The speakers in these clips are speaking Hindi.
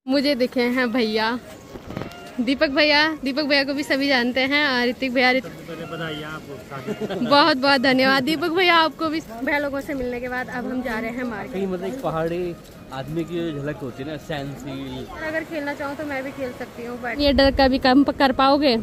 मुझे दिखे हैं भैया दीपक भैया को भी सभी जानते हैं, और ऋतिक भैया बहुत बहुत धन्यवाद दीपक भैया आपको भी। भैया लोगों से मिलने के बाद अब हम जा रहे हैं मार्केट। मतलब एक पहाड़ी आदमी की झलक होती है ना, सेंसिल। अगर खेलना चाहूँ तो मैं भी खेल सकती हूँ, बट ये डर का भी कम कर पाओगे?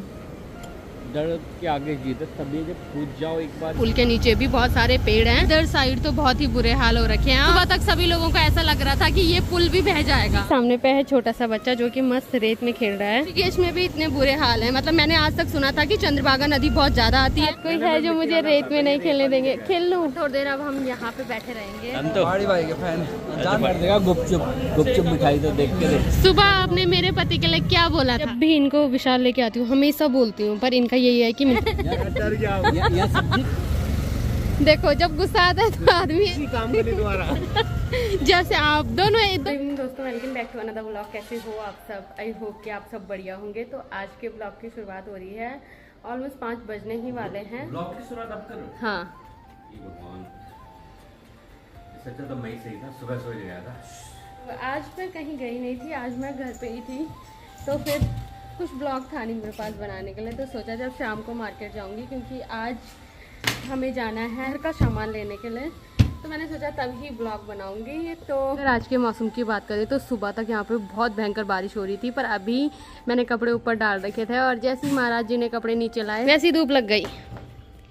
डर के आगे जीत है, तभी जब कूद जाओ एक बार। पुल के नीचे भी बहुत सारे पेड़ हैं, इधर साइड तो बहुत ही बुरे हाल हो रखे हैं। सुबह तक सभी लोगों को ऐसा लग रहा था कि ये पुल भी बह जाएगा। सामने पे है छोटा सा बच्चा जो कि मस्त रेत में खेल रहा है। ऋषिकेश में भी इतने बुरे हाल है, मतलब मैंने आज तक सुना था कि चंद्रभागा नदी बहुत ज्यादा आती है। कोई है जो मुझे रेत में नहीं खेलने देंगे? खेल लूँ थोड़ी देर, अब हम यहाँ पे बैठे रहेंगे। हम तो भाई के फैन। गुपचुप मिठाई तो देख के। सुबह आपने मेरे पति के लिए क्या बोला था? जब भी इनको विशाल लेके आती हूँ हमेशा बोलती हूँ, पर इनका यही है कि देखो जब गुस्सा आता है तो आदमी काम के लिए दोबारा जैसे आप दोनों। दोस्तों welcome back to another vlog. कैसे हो आप सब? आई होप कि आप सब बढ़िया होंगे। तो आज के ब्लॉग की शुरुआत हो रही है, ऑलमोस्ट 5 बजने ही वाले हैं। ब्लॉग की शुरुआत अब करो। हाँ तो मैं सही था, सुबह सो गया था। आज मैं कहीं गई नहीं थी, आज मैं घर पे ही थी। तो फिर कुछ ब्लॉग था नहीं मेरे पास बनाने के लिए, तो सोचा जब शाम को मार्केट जाऊंगी, क्योंकि आज हमें जाना है घर का सामान लेने के लिए, तो मैंने सोचा तभी ब्लॉग बनाऊंगी। तो अगर आज के मौसम की बात करें तो सुबह तक यहाँ पे बहुत भयंकर बारिश हो रही थी, पर अभी मैंने कपड़े ऊपर डाल रखे थे और जैसे ही महाराज जी ने कपड़े नीचे लाए वैसी धूप लग गई।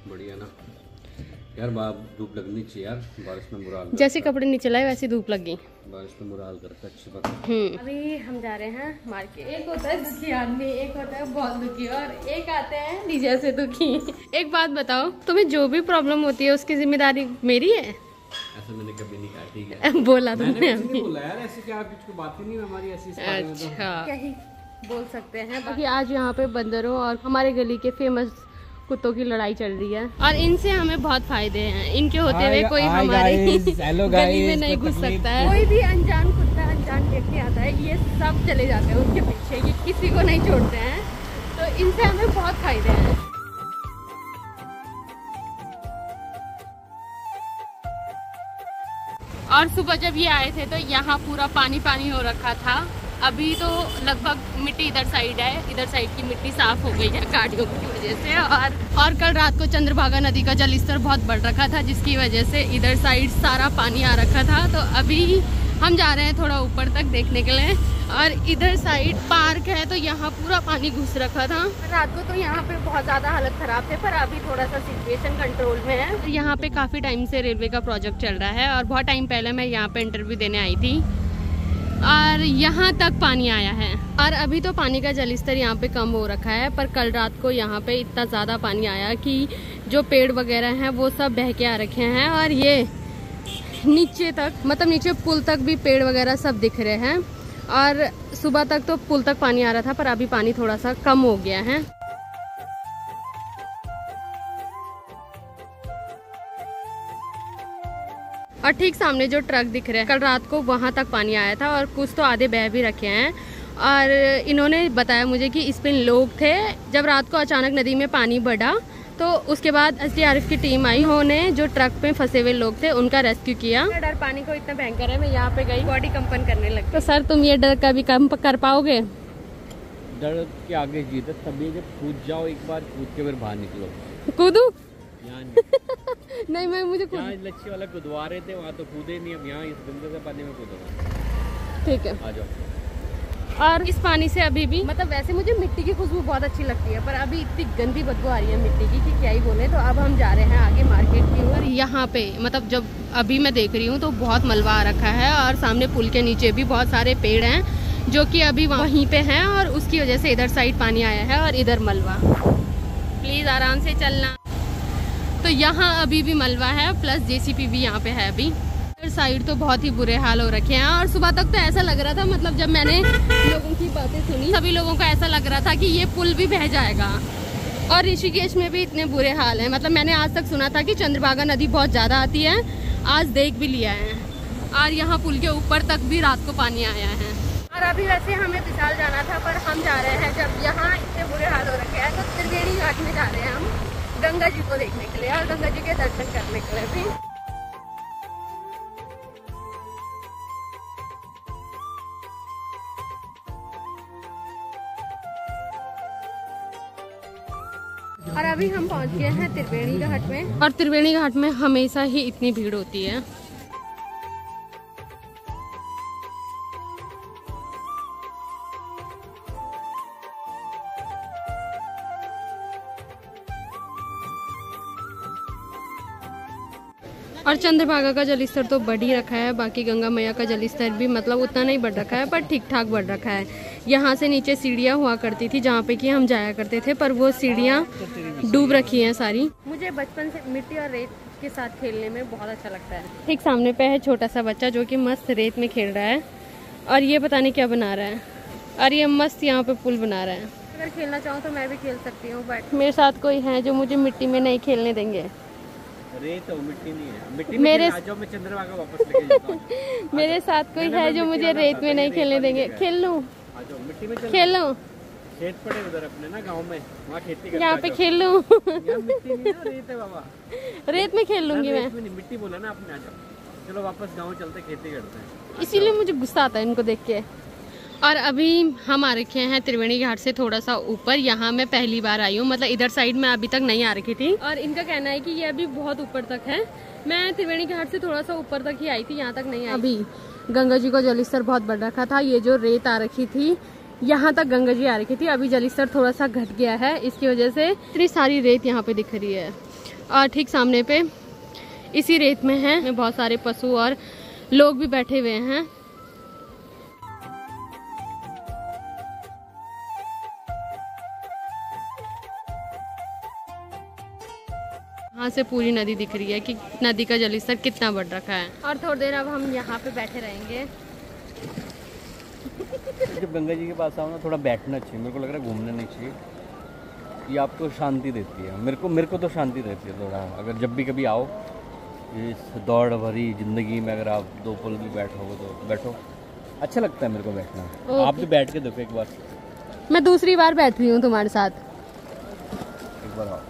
बढ़िया ना यार, धूप लगनी चाहिए यार, बारिश में बुरा हाल। जैसे कपड़े नीचे लाए वैसी धूप लग गई, बारिश में बुरा हाल करता है। अच्छी बात। अभी हम जा रहे हैं मार्केट। एक होता है दुखी आदमी, एक होता है बहुत दुखी, और एक आते हैं नीचे से दुखी। एक बात बताओ, तुम्हें जो भी प्रॉब्लम होती है उसकी जिम्मेदारी मेरी है? ऐसा मैंने कभी नहीं कहा, ठीक है? बोला तुमने अभी। बोला यार, ऐसी क्या कुछ बात ही नहीं हमारी ऐसी। अच्छा क्या ही बोल सकते हैं। बाकी आज यहाँ पे बंदरों और हमारे गली के फेमस कुत्तों की लड़ाई चल रही है, और इनसे हमें बहुत फायदे हैं। इनके होते हुए कोई हमारे गली में नहीं घुस सकता है। कोई भी अनजान कुत्ता, अनजान व्यक्ति आता है, ये सब चले जाते हैं उनके पीछे, ये किसी को नहीं छोड़ते हैं। तो इनसे हमें बहुत फायदे हैं। और सुबह जब ये आए थे तो यहाँ पूरा पानी पानी हो रखा था। अभी तो लगभग मिट्टी इधर साइड है, इधर साइड की मिट्टी साफ हो गई है गाड़ियों की वजह से। और कल रात को चंद्रभागा नदी का जलस्तर बहुत बढ़ रखा था, जिसकी वजह से इधर साइड सारा पानी आ रखा था। तो अभी हम जा रहे हैं थोड़ा ऊपर तक देखने के लिए, और इधर साइड पार्क है तो यहाँ पूरा पानी घुस रखा था। रात को तो यहाँ पे बहुत ज्यादा हालत खराब थे, पर अभी थोड़ा सा सिचुएशन कंट्रोल में है। यहाँ पे काफी टाइम से रेलवे का प्रोजेक्ट चल रहा है, और बहुत टाइम पहले मैं यहाँ पे इंटरव्यू देने आई थी, और यहाँ तक पानी आया है। और अभी तो पानी का जलस्तर यहाँ पे कम हो रखा है, पर कल रात को यहाँ पे इतना ज़्यादा पानी आया कि जो पेड़ वगैरह हैं वो सब बह के आ रखे हैं, और ये नीचे तक, मतलब नीचे पुल तक भी पेड़ वगैरह सब दिख रहे हैं। और सुबह तक तो पुल तक पानी आ रहा था, पर अभी पानी थोड़ा सा कम हो गया है। और ठीक सामने जो ट्रक दिख रहे हैं, कल रात को वहां तक पानी आया था, और कुछ तो आधे बह भी रखे हैं। और इन्होंने बताया मुझे कि इस पे लोग थे, जब रात को अचानक नदी में पानी बढ़ा तो उसके बाद SDRF की टीम आई, उन्होंने जो ट्रक पे फंसे हुए लोग थे उनका रेस्क्यू किया। डर पानी को इतना भयंकर है, मैं यहाँ पे गई बॉडी कंपन करने लगी। तो सर तुम ये डर का भी कम कर पाओगे? डर के आगे जीत है, तभी जब कूद जाओ एक बार, कूद के फिर बाहर निकलो। कूदू? नहीं मैं मुझे लच्छी वाला कूदवा रहे थे, वहाँ तो कूदे नहीं, अब यहाँ इस गंदे से पानी में कूदूंगा। ठीक है आ जाओ। और इस पानी से अभी भी, मतलब वैसे मुझे मिट्टी की खुशबू बहुत अच्छी लगती है, पर अभी इतनी गंदी बदबू आ रही है मिट्टी की कि क्या ही बोले। तो अब हम जा रहे हैं आगे मार्केट की ओर। यहाँ पे मतलब जब अभी मैं देख रही हूँ तो बहुत मलबा आ रखा है, और सामने पुल के नीचे भी बहुत सारे पेड़ हैं जो कि अभी वहीं पे हैं, और उसकी वजह से इधर साइड पानी आया है और इधर मलबा। प्लीज आराम से चलना। तो यहाँ अभी भी मलबा है, प्लस JCB भी यहाँ पे है। अभी इधर साइड तो बहुत ही बुरे हाल हो रखे हैं, और सुबह तक तो ऐसा लग रहा था, मतलब जब मैंने लोगों की बातें सुनी सभी लोगों को ऐसा लग रहा था कि ये पुल भी बह जाएगा। और ऋषिकेश में भी इतने बुरे हाल हैं, मतलब मैंने आज तक सुना था कि चंद्रभागा नदी बहुत ज़्यादा आती है, आज देख भी लिया है। और यहाँ पुल के ऊपर तक भी रात को पानी आया है। और अभी वैसे हमें विशाल जाना था, पर हम जा रहे हैं, जब यहाँ इतने बुरे हाल हो रखे हैं तो त्रिवेणी घाट में जा रहे हैं हम गंगा जी को देखने के लिए, और गंगा जी के दर्शन करने के लिए भी। और अभी हम पहुंच गए हैं त्रिवेणी घाट में, और त्रिवेणी घाट में हमेशा ही इतनी भीड़ होती है। और चंद्रभागा का जलस्तर तो बढ़ ही रखा है, बाकी गंगा मैया का जलस्तर भी मतलब उतना नहीं बढ़ रखा है, पर ठीक ठाक बढ़ रखा है। यहाँ से नीचे सीढ़ियाँ हुआ करती थी जहाँ पे कि हम जाया करते थे, पर वो सीढ़ियाँ डूब रखी हैं सारी। मुझे बचपन से मिट्टी और रेत के साथ खेलने में बहुत अच्छा लगता है। ठीक सामने पे है छोटा सा बच्चा जो कि मस्त रेत में खेल रहा है, और ये पता नहीं क्या बना रहा है, और ये मस्त यहाँ पे पुल बना रहा है। अगर खेलना चाहूँ तो मैं भी खेल सकती हूँ, बट मेरे साथ कोई है जो मुझे मिट्टी में नहीं खेलने देंगे। रेत मिट्टी नहीं है, मिट्टी में आ जाओ, मैं चंद्रभागा वापस लेके जाता हूं। मेरे साथ कोई है जो मुझे रेत में नहीं खेलने देंगे। खेल लूं? आ जाओ, मिट्टी में खेल लूं? खेत पड़े उधर अपने ना गांव में, वहाँ खेती करते यहाँ पे खेल लूं? मिट्टी नहीं है, रेत है बाबा। रेत में खेल लूंगी मैं। मिट्टी बोला ना आपने, आ जाओ। चलो वापस गाँव चलते, खेती करते हैं। इसीलिए मुझे गुस्सा आता है इनको देख के। और अभी हम आ रखे हैं त्रिवेणी घाट से थोड़ा सा ऊपर। यहाँ मैं पहली बार आई हूँ, मतलब इधर साइड में अभी तक नहीं आ रखी थी, और इनका कहना है कि ये अभी बहुत ऊपर तक है। मैं त्रिवेणी घाट से थोड़ा सा ऊपर तक ही आई थी, यहाँ तक नहीं आई। अभी गंगा जी का जलस्तर बहुत बढ़ रखा था, ये जो रेत आ रखी थी यहाँ तक गंगा जी आ रखी थी, अभी जलस्तर थोड़ा सा घट गया है, इसकी वजह से इतनी सारी रेत यहाँ पे दिख रही है। और ठीक सामने पे इसी रेत में है बहुत सारे पशु और लोग भी बैठे हुए हैं। यहाँ से पूरी नदी दिख रही है कि नदी का जलस्तर कितना बढ़ रखा है। और थोड़ी देर अब हम यहाँ पे बैठे रहेंगे। जब गंगा जी के पास आओ ना, थोड़ा बैठना चाहिए। मेरे को लग रहा है घूमना नहीं चाहिए, ये आपको शांति देती है। मेरे को तो शांति देती है थोड़ा। अगर जब भी कभी आओ इस दौड़ भरी जिंदगी में, अगर आप दो पल भी बैठोगे तो बैठो, अच्छा लगता है मेरे को बैठना। आप भी बैठ के देखो एक बार। मैं दूसरी बार बैठ रही हूँ तुम्हारे साथ, एक बार आओ।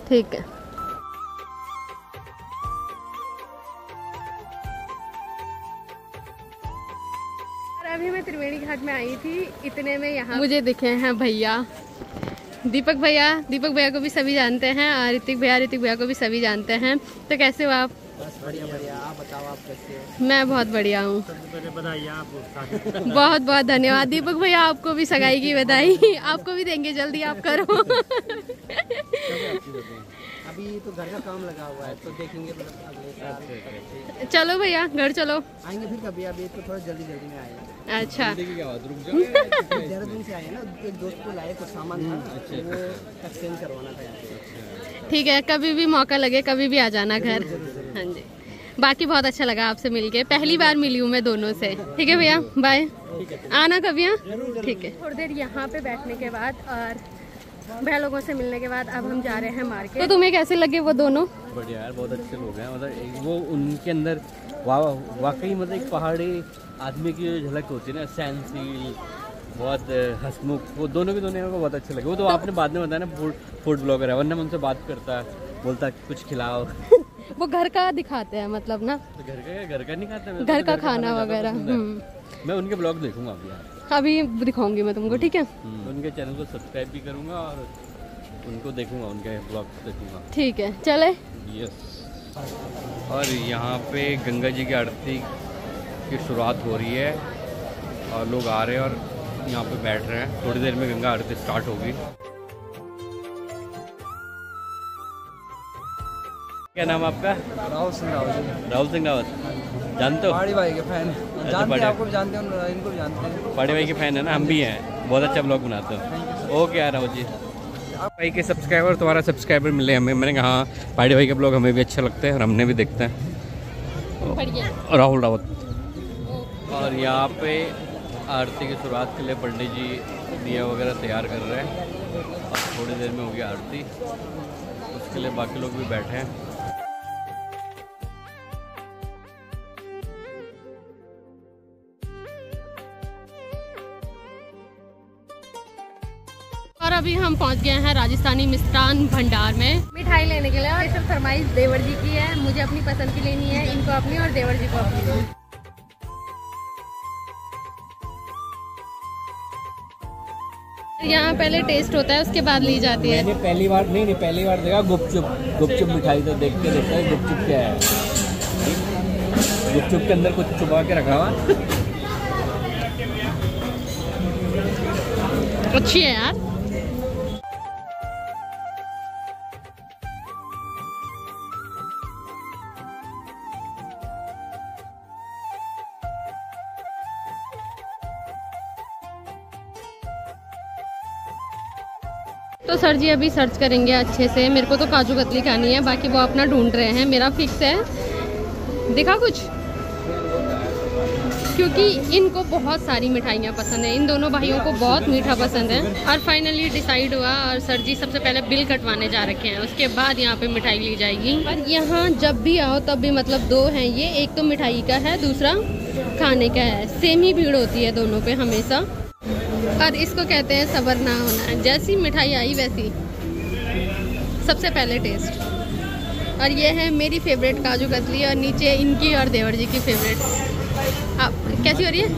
ठीक है। अभी मैं त्रिवेणी घाट में आई थी, इतने में यहाँ मुझे दिखे हैं भैया, दीपक भैया को भी सभी जानते हैं, और ऋतिक भैया को भी सभी जानते हैं। तो कैसे हो आप? बस बढ़िया। आप बताओ, आप कैसे हो? मैं बहुत बढ़िया हूँ। बधाई आपको। बहुत बहुत धन्यवाद दीपक भैया, आपको भी सगाई की बधाई। आपको भी देंगे जल्दी, आप करो। अभी तो घर का काम लगा हुआ है, तो देखेंगे अगले साल। चलो भैया घर चलो। आएंगे फिर कभी, अभी तो थोड़ा जल्दी में आएंगे। अच्छा, देहरादून से आए ना, एक दोस्त को लाए, कुछ सामान था, वो एक्सचेंज करवाना था यहाँ पे। ठीक है, कभी भी मौका लगे कभी भी आ जाना घर। हाँ जी, बाकी बहुत अच्छा लगा आपसे मिलके, पहली बार मिली हूँ मैं दोनों से। ठीक है भैया, बाय, आना कभी। ठीक है। थोड़ी देर यहाँ पे बैठने के बाद और भैया लोगों से मिलने के बाद अब हम जा रहे हैं मार्केट। तो तुम्हें कैसे लगे वो दोनों? बढ़िया यार, बहुत अच्छे लोग हैं। मतलब वो उनके अंदर वाकई मतलब एक पहाड़ी आदमी की जो झलक होती है ना, सहनशील, बहुत हंसमुख, वो दोनों के दोनों मेरे को बहुत अच्छे लगे। वो तो आपने बाद में बताया ना फूड ब्लॉगर है, वरना मैं उनसे बात करता, बोलता कुछ खिलाओ। वो घर का दिखाते हैं मतलब ना, तो घर का नहीं खाता, घर का खाना वगैरह। मैं उनके ब्लॉग देखूंगा अभी यार, अभी दिखाऊंगी मैं तुमको। ठीक है, उनके चैनल को सब्सक्राइब भी करूंगा और उनको देखूंगा, उनके ब्लॉग देखूंगा। ठीक है, चले। यस। और यहाँ पे गंगा जी की आरती की शुरुआत हो रही है और लोग आ रहे हैं और यहाँ पे बैठ रहे हैं। थोड़ी देर में गंगा आरती स्टार्ट होगी। क्या नाम आपका? राहुल सिंह रावत। राहुल सिंह रावत, जानते हो? पहाड़ी भाई के फैन। जानते हैं, आपको भी जानते हैं, इनको भी जानते हैं। पहाड़ी भाई के फैन है ना, हम भी हैं। बहुत अच्छा ब्लॉग बनाते हो। ओके यार राहुल जी, भाई के सब्सक्राइबर, तुम्हारा सब्सक्राइबर मिले हमें। मैंने कहा हाँ, पहाड़ी भाई के ब्लॉग हमें भी अच्छा लगता है और हमने भी देखते हैं। राहुल रावत। और यहाँ पे आरती की शुरुआत के लिए पंडित जी दिया वगैरह तैयार कर रहे हैं और थोड़ी देर में होगी आरती, उसके लिए बाकी लोग भी बैठे हैं। और अभी हम पहुंच गए हैं राजस्थानी मिष्ठान भंडार में मिठाई लेने के लिए। और सब फरमाइश देवर जी की है, मुझे अपनी पसंद की लेनी है, इनको अपनी और देवर जी को अपनी। यहाँ पहले टेस्ट होता है, उसके बाद ली जाती है। मैंने पहली बार देखा गुपचुप मिठाई। तो देख के देखता है गुपचुप क्या है। गुपचुप के अंदर कुछ छुपा के रखा हुआ। अच्छी है यार। तो सर जी अभी सर्च करेंगे अच्छे से। मेरे को तो काजू कतली खानी है, बाकी वो अपना ढूंढ रहे हैं। मेरा फिक्स है। दिखा कुछ, क्योंकि इनको बहुत सारी मिठाइयाँ पसंद है। इन दोनों भाइयों को बहुत मीठा पसंद है। और फाइनली डिसाइड हुआ, और सर जी सबसे पहले बिल कटवाने जा रखे हैं, उसके बाद यहाँ पे मिठाई ली जाएगी। और यहाँ जब भी आओ तब भी मतलब दो हैं ये, एक तो मिठाई का है, दूसरा खाने का है। सेम ही भीड़ होती है दोनों पे हमेशा। और इसको कहते हैं सब्र ना होना। जैसी मिठाई आई वैसी सबसे पहले टेस्ट। और ये है मेरी फेवरेट काजू कतली, और नीचे इनकी और देवर जी की फेवरेट। आप कैसी हो रही है?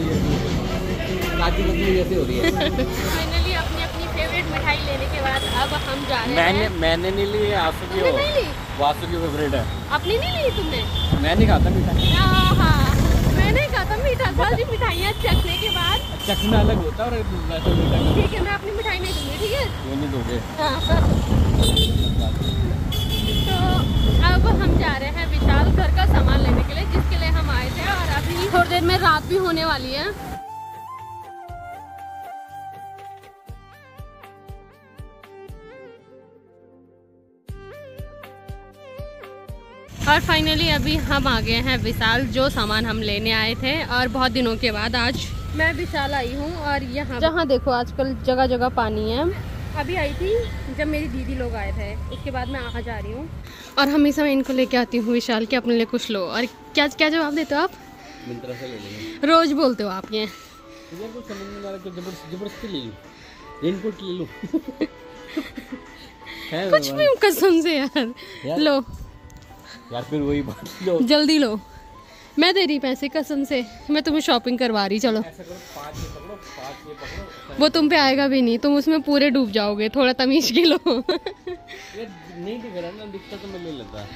काजू कतली जैसी हो रही है। फाइनली अपनी अपनी फेवरेट मिठाई लेने के बाद अब हम जा रहे हैं। मैंने नहीं ली, आसू की नहीं ली? वासु की फेवरेट है। अपनी नहीं ली तुमने? मैं नहीं खाता मिठाई। हाँ, मैंने कहा था मीठा खा। जी मिठाइयाँ चखने के बाद चखना अलग होता है और वैसे मीठा। ठीक है, मैं अपनी मिठाई नहीं दूंगी, ठीक है? क्यों नहीं दोगे? हाँ सर। तो अब हम जा रहे हैं विशाल घर का सामान लेने के लिए, जिसके लिए हम आए थे। और अभी थोड़ी देर में रात भी होने वाली है। और फाइनली अभी हम आ गए हैं विशाल, जो सामान हम लेने आए थे। और बहुत दिनों के बाद आज मैं विशाल आई हूँ। और यहाँ जहाँ देखो आजकल जगह जगह पानी है। अभी आई थी जब मेरी दीदी लोग आए थे, उसके बाद मैं आ जा रही हूँ। और हमेशा मैं इनको लेके आती हूँ विशाल के अपने लिए कुछ लो। और क्या क्या जवाब देते हो आप? मिंत्रा से ले लेंगे। रोज बोलते हो आप ये। कुछ समझ नहीं आ रहा, जबरदस्ती ले लूं, रेनकोट ले लूं। कुछ भी कसम से यार लो यार, फिर वही बात, लो जल्दी लो। मैं दे रही पैसे कसम से, मैं तुम्हें शॉपिंग करवा रही। चलो ऐसा करो, 5 ये पकड़ो। वो तुम पे आएगा भी नहीं, तुम उसमें पूरे डूब जाओगे। थोड़ा तमीज के लो। यार नहीं दिख रहा ना, दिखता तो मैं ले लेता।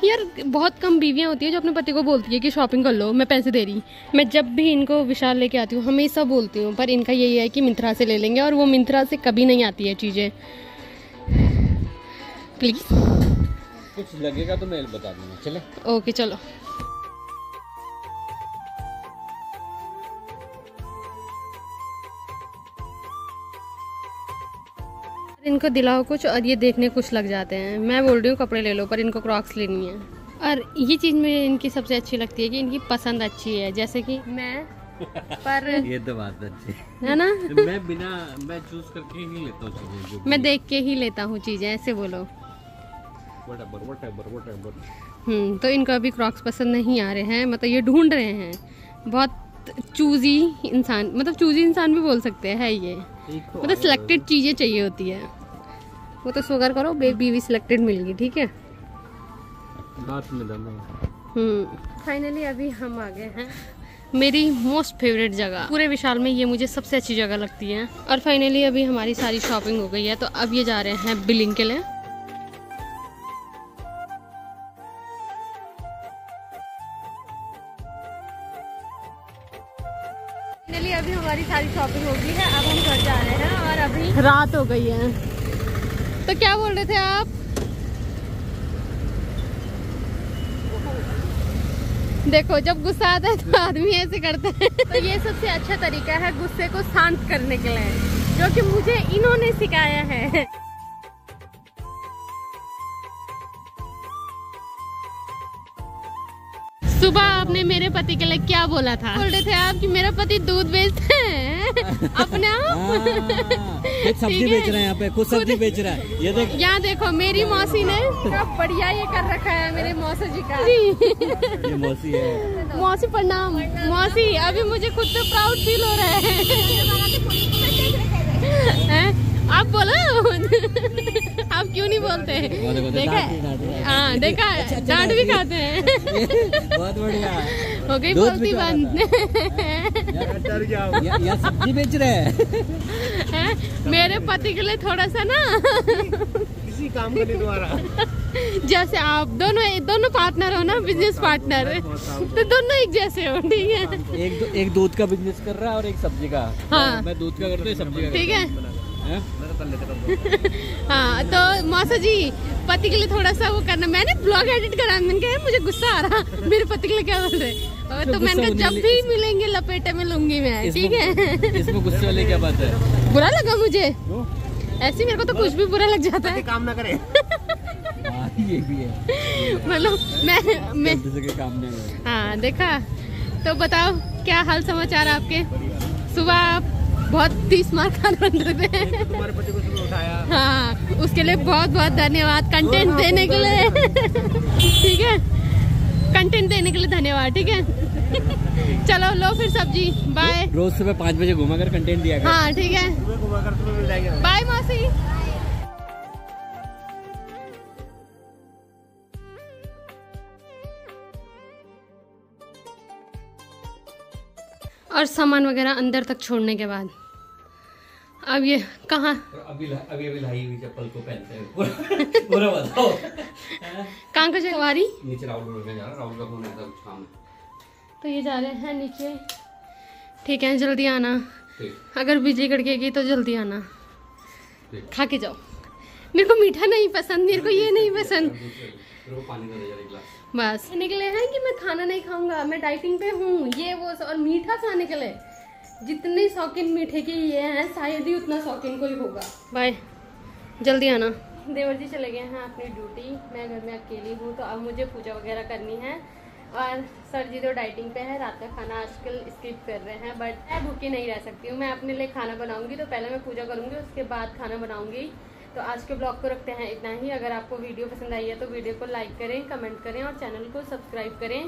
यार बहुत कम बीवियाँ होती है जो अपने पति को बोलती है कि शॉपिंग कर लो, मैं पैसे दे रही। मैं जब भी इनको विशाल लेके आती हूँ हमेशा बोलती हूँ, पर इनका यही है कि मिंत्रा से ले लेंगे। और वो मिंत्रा से कभी नहीं आती है चीज़ें। प्लीज़ कुछ लगेगा तो मैं बता दूंगा। चले ओके चलो। इनको दिलाओ कुछ और ये देखने कुछ लग जाते हैं। मैं बोल रही हूँ कपड़े ले लो, पर इनको क्रॉक्स लेनी है। और ये चीज़ मुझे इनकी सबसे अच्छी लगती है कि इनकी पसंद अच्छी है, जैसे कि मैं। पर ये तो बात अच्छी है ना। मैं चूज करके ही लेता हूँ। मैं देख के ही लेता हूँ चीज़ें, ऐसे बोलो। तो इनको अभी क्रॉक्स पसंद नहीं आ रहे हैं, मतलब ये ढूंढ रहे हैं। बहुत चूजी इंसान, मतलब चूजी इंसान भी बोल सकते हैं ये। मतलब सिलेक्टेड चीज़ें चाहिए होती है। वो तो शुगर करो, बेबी भी सिलेक्टेड मिल गई, ठीक है। फाइनली अभी हम आ गए हैं मेरी मोस्ट फेवरेट जगह। पूरे विशाल में ये मुझे सबसे अच्छी जगह लगती है। और फाइनली अभी हमारी सारी शॉपिंग हो गई है, तो अब ये जा रहे हैं बिलिंग के लिए। फाइनली अभी हमारी सारी शॉपिंग हो गई है, अब हम घर जा रहे हैं। और अभी रात हो गई है। तो क्या बोल रहे थे आप? देखो जब गुस्सा आता है तो आदमी ऐसे करते हैं। तो ये सबसे अच्छा तरीका है गुस्से को शांत करने के लिए, जो कि मुझे इन्होंने सिखाया है। सुबह आपने मेरे पति के लिए क्या बोला था? बोल रहे थे आप कि मेरा पति दूध बेचते हैं अपने आप। सब्जी बेच रहे हैं यहाँ पे, खुद सब्जी बेच रहा है। ये देख, यहाँ देखो मेरी मौसी ने सब बढ़िया ये कर रखा है मेरे मौसी जी का। ये मौसी है। मौसी प्रणाम। मौसी अभी मुझे खुद पे प्राउड फील हो रहा है। आप बोलो। आप क्यों नहीं बोलते? देखा? हाँ देखा, डांट भी खाते हैं। बहुत बढ़िया। हो गई बोलती बंद। यहाँ सब्जी बेच रहे हैं। मेरे पति के लिए थोड़ा सा ना किसी काम करने द्वारा, जैसे आप दोनों पार्टनर हो ना, बिजनेस पार्टनर, तो दोनों एक जैसे हो, ठीक है। एक दूध का बिजनेस कर रहा है और एक सब्जी का। हाँ मैं दूध का करता हूँ, सब्जी का, ठीक है। हाँ तो मौसा जी, पति के लिए थोड़ा सा वो करना। मैंने ब्लॉग एडिट करा, मैंने कहा मुझे गुस्सा आ रहा मेरे पति के लिए क्या बोल रहे, तो मैंने कहा जब भी मिलेंगे लपेटे में लूंगी मैं, ठीक है। इसमें गुस्से वाली क्या बात है? बुरा लगा मुझे ऐसे, मेरे को तो कुछ भी बुरा लग जाता है। काम ना करे। ये भी है, मतलब मैं काम नहीं है। हाँ देखा। तो बताओ क्या हाल समाचार आपके? सुबह आप बहुत 30 मार खाना बन रहे थे। तुम्हारे पति को सुबह उठाया। हाँ उसके लिए बहुत बहुत धन्यवाद, कंटेंट देने के लिए। ठीक है, कंटेंट देने के लिए धन्यवाद, ठीक है। चलो लो फिर सब्जी, बाय। रोज सुबह 5 बजे घुमा कर कंटेंट दिया कर। हाँ ठीक है, बाय मौसी। और सामान वगैरह अंदर तक छोड़ने के बाद अब ये कहाँ, अभी लाई हुई चप्पल को पहनते हैं। पूरा बताओ कहाँ का जगवारी? नीचे राहुल जा रहा, राहुल का फोन आता है, कुछ काम है। तो ये जा रहे हैं नीचे, ठीक है। जल्दी आना, ठीक। अगर बिजली कड़केगी तो जल्दी आना, ठीक। खा के जाओ। मेरे को मीठा नहीं पसंद, मेरे को ये नहीं पसंद। पानी दे दे गिलास। बस निकले हैं कि मैं खाना नहीं खाऊंगा, मैं डाइटिंग पे हूँ, ये वो और मीठा खाने के लिए। जितने शौकीन मीठे के ये हैं, शायद ही उतना शौकीन कोई होगा। बाय, जल्दी आना। देवर जी चले गए हैं अपनी ड्यूटी, मैं घर में अकेली हूँ, तो अब मुझे पूजा वगैरह करनी है। और सर जी तो डाइटिंग पे है, रात का खाना आजकल स्किप कर रहे हैं, बट मैं भूखी नहीं रह सकती हूँ। मैं अपने लिए खाना बनाऊंगी, तो पहले मैं पूजा करूंगी, उसके बाद खाना बनाऊंगी। तो आज के ब्लॉग को रखते हैं इतना ही। अगर आपको वीडियो पसंद आई है तो वीडियो को लाइक करें, कमेंट करें और चैनल को सब्सक्राइब करें।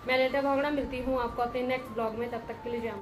मैं लेटा भागड़ा मिलती हूँ आपको अपने नेक्स्ट ब्लॉग में, तब तक के लिए जाऊँ।